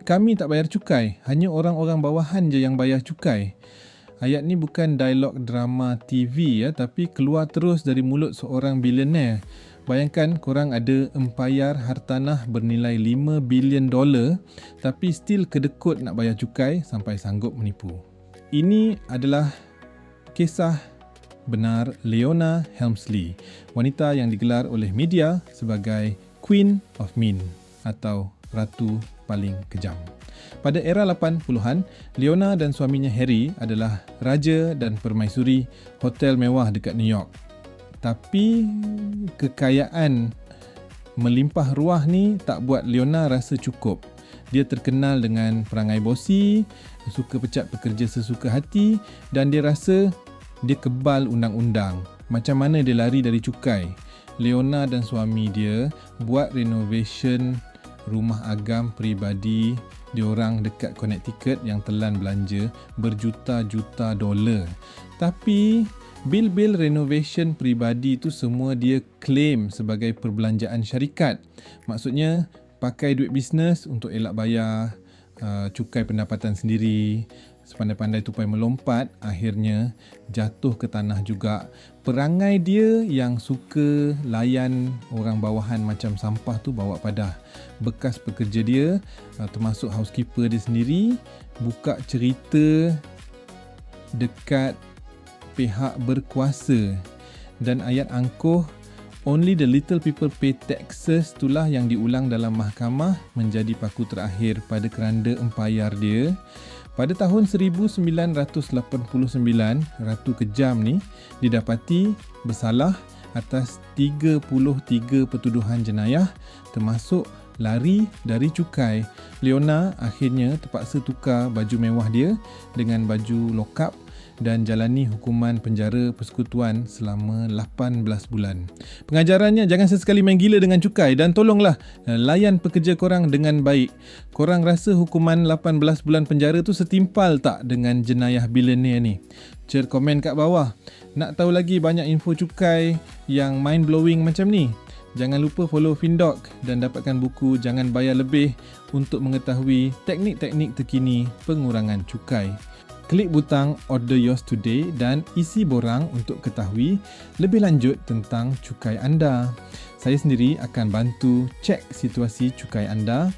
kami tak bayar cukai, hanya orang-orang bawahan je yang bayar cukai. Ayat ni bukan dialog drama TV ya, tapi keluar terus dari mulut seorang bilioner. Bayangkan korang ada empayar hartanah bernilai $5 bilion tapi still kedekut nak bayar cukai sampai sanggup menipu. Ini adalah kisah benar Leona Helmsley, wanita yang digelar oleh media sebagai Queen of Mean atau Ratu Paling Kejam. Pada era 80-an, Leona dan suaminya Harry adalah raja dan permaisuri hotel mewah dekat New York. Tapi kekayaan melimpah ruah ni tak buat Leona rasa cukup. Dia terkenal dengan perangai bosi, suka pecat pekerja sesuka hati dan dia rasa dia kebal undang-undang. Macam mana dia lari dari cukai? Leona dan suami dia buat renovation rumah agam peribadi diorang dekat Connecticut yang telan belanja berjuta-juta dolar. Tapi bil-bil renovation peribadi tu semua dia claim sebagai perbelanjaan syarikat. Maksudnya pakai duit bisnes untuk elak bayar cukai pendapatan sendiri. Sepandai-pandai tupai melompat, akhirnya jatuh ke tanah juga. Perangai dia yang suka layan orang bawahan macam sampah tu bawa padah. Bekas pekerja dia, termasuk housekeeper dia sendiri, buka cerita dekat pihak berkuasa. Dan ayat angkuh, only the little people pay taxes itulah yang diulang dalam mahkamah menjadi paku terakhir pada keranda empayar dia. Pada tahun 1989, Ratu Kejam ni didapati bersalah atas 33 pertuduhan jenayah termasuk lari dari cukai. Leona akhirnya terpaksa tukar baju mewah dia dengan baju lokap dan jalani hukuman penjara persekutuan selama 18 bulan. Pengajarannya, jangan sesekali main gila dengan cukai dan tolonglah layan pekerja korang dengan baik. Korang rasa hukuman 18 bulan penjara tu setimpal tak dengan jenayah bilioner ni? Share komen kat bawah. Nak tahu lagi banyak info cukai yang mind blowing macam ni? Jangan lupa follow Findoc dan dapatkan buku Jangan Bayar Lebih untuk mengetahui teknik-teknik terkini pengurangan cukai. Klik butang Order Yours Today dan isi borang untuk ketahui lebih lanjut tentang cukai anda. Saya sendiri akan bantu cek situasi cukai anda.